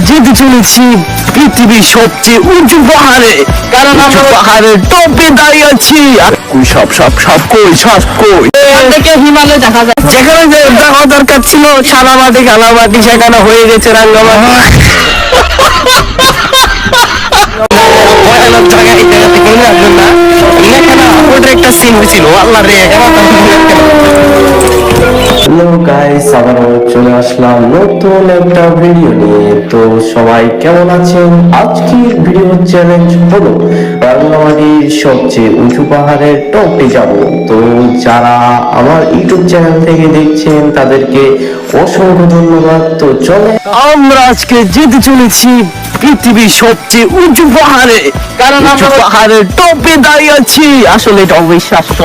যেতে চলেছি পৃথিবীর সবচেয়ে উঁচু পাহাড়ে, কারণ আমরা পাহাড়ের টপে দাঁড়িয়ে আছি। এখান থেকে হিমালয় দেখা যায়। যেখানে দেখা দরকার ছিল সাদা মাটি কালো মাটি, সেখানে হয়ে গেছে রাঙ্গামাটি। ভয়ানক জায়গা, এই জায়গা থেকে আসবেন না। ওটা একটা সিন হয়েছিল, আল্লাহ রে। হ্যালো গাইস, আবারও চলে আসলাম নতুন একটা ভিডিও নিয়ে। তো সবাই কেমন আছেন? আজকের ভিডিও চ্যালেঞ্জ হলো রাঙ্গামাটির সবচেয়ে উঁচু পাহাড়ের টপে যাব। তো যারা আমার ইউটিউব চ্যানেল থেকে দেখছেন তাদেরকে অসংখ্য ধন্যবাদ। তো চলে আমরা আজকে যেতে চলেছি পৃথিবীর সবচেয়ে উঁচু পাহাড়ে, কারণ আমরা পাহাড়ের টপে দাঁড়িয়ে আছি। আসলে এটা অবিশ্বাস্য।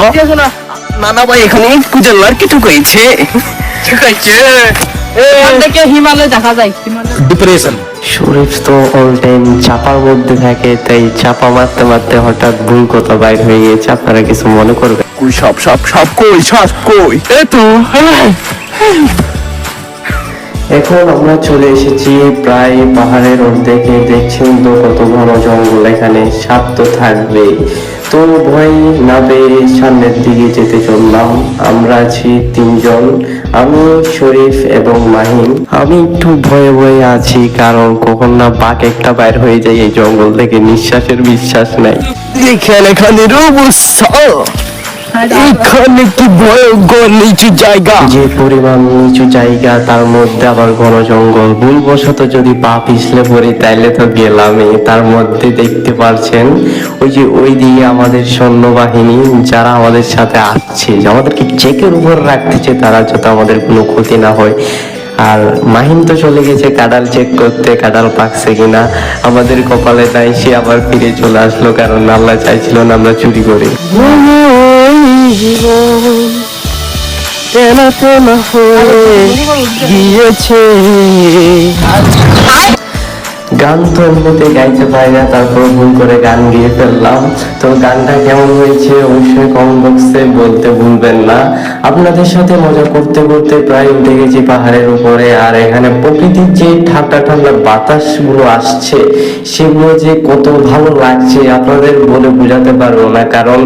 নানা ভাই এখানে কুজাল্লার কিছু কইছে হিমালয় দেখা যায়। ডিপ্রেশন শরীফ তো অল টাইম চাপার মধ্যে থাকে, তাই চাপা মারতে মারতে হঠাৎ ভুল কথা বাইর হয়ে গেছে। আপনারা কিছু মনে করবেন? এখন আমরা চলে এসেছি প্রায় পাহাড়ের অর্ধেকে। দেখছেন তো কত ঘন জঙ্গল, এখানে সাপ তো থাকবে। তো ভয় না পেয়ে সামনের দিকে যেতে চললাম। আমরা আছি তিনজন, আমি, শরীফ এবং মাহিন। আমি একটু ভয়ে ভয়ে আছি, কারণ কখন না বাঘ একটা বাইর হয়ে যায় এই জঙ্গল থেকে, নিঃশ্বাসের বিশ্বাস নাই। এখানে এখানে কি ভয়ঙ্কর নিচু জায়গা, যে পরিমাণ নিচু জায়গা, তার মধ্যে আবার ঘন জঙ্গল। ভুলবশত যদি পা পিছলে পড়ি তাইলে তো গেলামই। তার মধ্যে দেখতে পারছেন ওই দিকে আমাদের সৈন্যবাহিনী যারা আমাদের সাথে আসছে, আমাদেরকে চেকের উপর রাখতেছে, তারা যাতে আমাদের কোনো ক্ষতি না হয়। আর মাহিন তো চলে গেছে কাঁঠাল চেক করতে, কাঁঠাল পাকছে কিনা। আমাদের কপালে নাই, সে আবার ফিরে চলে আসলো, কারণ আল্লাহ চাইছিল না আমরা চুরি করি। গান তো এমনিতে গাইতে পারি না, তারপর ভুল করে গান গিয়ে ফেললাম। তো গানটা কেমন হয়েছে অবশ্যই কমেন্ট বক্সে বলতে ভুলবেন না। আপনাদের সাথে মজা করতে করতে প্রায় উঠে গেছি পাহাড়ের উপরে। আর এখানে প্রকৃতির যে ঠান্ডা ঠান্ডা বাতাসগুলো আসছে, সেগুলো যে কত ভালো লাগছে আপনাদের বলে বোঝাতে পারবো না। কারণ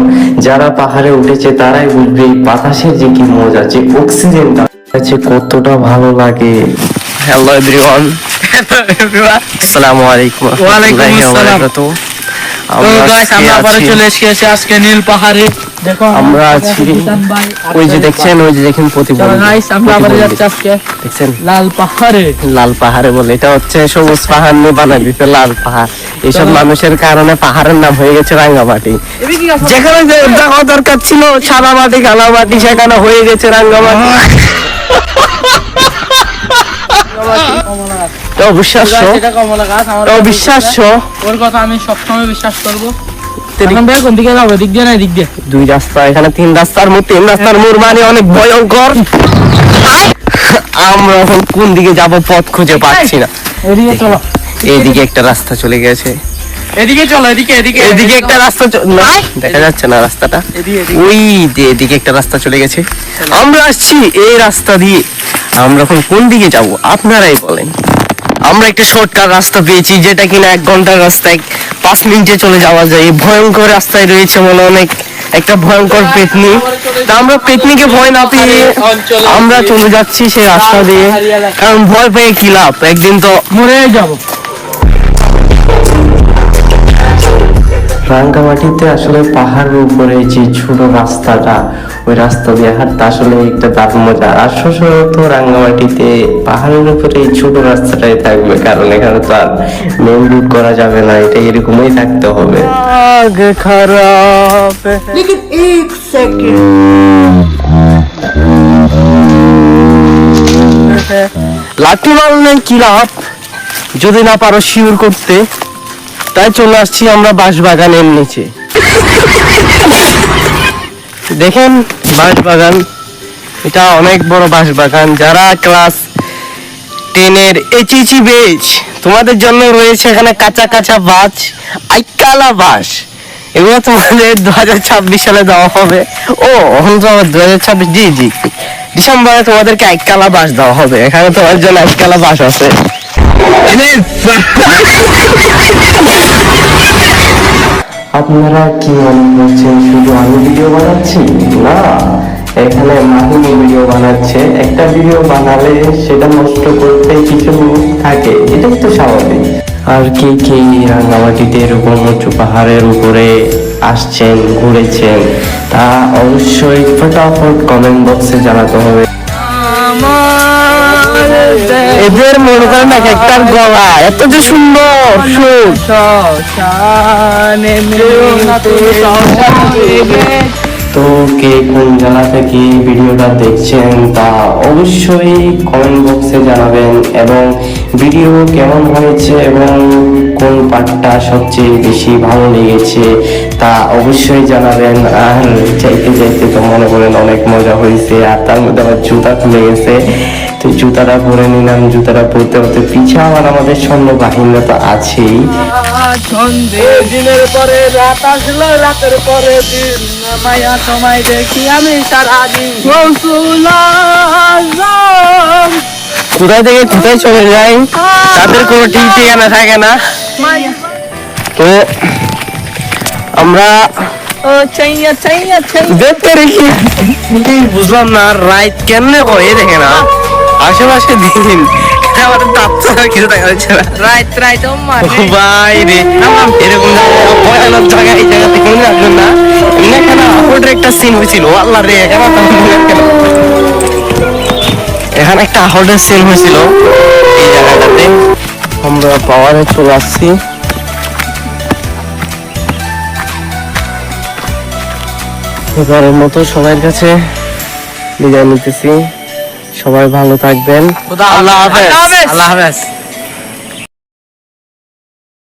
যারা পাহাড়ে উঠেছে তারাই বুঝবে এই বাতাসের যে কি মজা, যে অক্সিজেনটা আছে কতটা ভালো লাগে। হ্যালো এভরিওয়ান, আসসালামু আলাইকুম। ওয়ালাইকুম আসসালাম। তো গাইস, আমরা আবার চলে এসেছি আজকে নীল পাহাড়ে। দেখো আমরা আছি ওই যে দেখছেন, ওই যে দেখেন প্রতিবন্ধী। গাইস, আমরা আবার যাচ্ছি আজকে দেখছেন লাল পাহাড়ে। লাল পাহাড়ে বলে, এটা হচ্ছে সবুজ পাহাড় নিয়ে বানাই দিতে লাল পাহাড়। এইসব মানুষের কারণে পাহাড়ের নাম হয়ে গেছে রাঙ্গামাটি। যেখানে দেখা দরকার ছিল সাদা মাটি কালো মাটি, সেখানে হয়ে গেছে রাঙ্গামাটি। অবিশ্বাস্য, অবিশ্বাস্য। ওর কথা আমি সবসময় বিশ্বাস করবো। কোন দিকে যাবো? দিক দিয়ে না দিক দিয়ে? দুই রাস্তা, এখানে তিন রাস্তার মোড় মানে অনেক ভয়ঙ্কর। আমরা এখন কোন দিকে যাব পথ খুঁজে পাচ্ছি না। এদিকে চলো, এইদিকে একটা রাস্তা চলে গেছে। এদিকে চলো, এদিকে এদিকে এদিকে একটা রাস্তা না, দেখা যাচ্ছে না রাস্তাটা। ওই যে এদিকে একটা রাস্তা চলে গেছে, আমরা আসছি এই রাস্তা দিয়ে। আমরা এখন কোন দিকে যাব আপনারাই বলেন। আমরা একটা শর্টকাট রাস্তা পেয়েছি, যেটা কিনা 1 ঘন্টার রাস্তায় 5 মিনিটে চলে যাওয়া যায়। এই ভয়ঙ্কর রাস্তায় রয়েছে মনে অনেক একটা ভয়ঙ্কর পেতনি। তা আমরা পেতনিকে ভয় না পেয়ে আমরা চলে যাচ্ছি সেই রাস্তা দিয়ে, কারণ ভয় পেয়ে কি লাভ, একদিন তো মরে যাবো। রাঙ্গামাটিতে আসলে পাহাড়ের উপরে যে ছোট রাস্তাটা, ওই রাস্তা দিয়ে হাঁটতে আসলে একটা দারুণ মজা। আর সচরাচর রাঙ্গামাটিতে পাহাড়ের উপরে এই ছোট রাস্তাটাই থাকবে, কারণ এখানে তো আর মেন রুট করা যাবে না, এটা এরকমই থাকতে হবে। খারাপ লেকিন 1 সেকেন্ড লাঠি মারলে কি লাভ যদি না পারো শিওর করতে। তাই চলে আসছি আমরা বাঁশবাগানের নিচে। দেখেন বাঁশবাগান, এটা অনেক বড় বাঁশবাগান। যারা ক্লাস 10-এর এইচএসসি বেচ, তোমাদের জন্য রয়েছে এখানে কাঁচা কাঁচা বাঁশ, আইকালা বাঁশ। এগুলো তোমাদের 2026 সালে দেওয়া হবে। ও এখন তো 2026, জি জি, ডিসেম্বরে তোমাদেরকে আইকালা বাঁশ দেওয়া হবে। এখানে তোমার জন্য আইকালা বাঁশ আছে। আপনারা কি মনে করছেন শুধু আমি ভিডিও বানাচ্ছি? না, এখানে মাহিনী ভিডিও বানাচ্ছে। একটা ভিডিও বানালে সেটা নষ্ট করতে কিছু মিনিট থাকে, এটাই তো স্বাভাবিক। আর কে কে রাঙ্গামাটিতে এরকম উঁচু পাহাড়ের উপরে আসছেন, ঘুরেছেন, তা অবশ্যই ফটাফট কমেন্ট বক্সে জানাতে হবে। এদের মনে করেন এক একটার গলা এত যে সুন্দর সুর। তো কে কোন জায়গা থেকে ভিডিওটা দেখছেন তা অবশ্যই কমেন্ট বক্সে জানাবেন, এবং ভিডিও কেমন হয়েছে এবং কোন পার্টটা সবচেয়ে বেশি ভালো লেগেছে তা অবশ্যই জানাবেন। আর চাইতে চাইতে তো মনে করেন অনেক মজা হয়েছে, আর তার মধ্যে আবার জুতা খুলে গেছে, তো জুতাটা পরে নিলাম। জুতাটা পরতে পরতে পিছা আবার আমাদের স্বর্ণ বাহিনী তো আছেই। দিনের পরে রাত আসলো, রাতের পরে দিন, মায়া তোমায় দেখি আমি সারাদিন। কোথায় থেকে কোথায় চলে যায়, তাদের কোনো ঠিক ঠিকানা থাকে না। তো আমরা দেখতে রেখি, বুঝলাম না রাইট কেমনে হয় দেখে না, আশেপাশে দিন আমাদের কিছু দেখা যাচ্ছে না। ভাই রে, এরকম ভয়ানক জায়গা, এই জায়গা থেকে আসবেন না। এখানে আপলোডের একটা সিন হয়েছিল, আল্লাহ রে, এখানে একটা আপলোডের সিন হয়েছিল এই জায়গাটাতে। আমরা পাওয়ারে চলে আসছি। এবারের মতো সবার কাছে বিদায় নিতেছি। সবাই ভালো থাকবেন। আল্লাহ হাফেজ। আল্লাহ হাফেজ।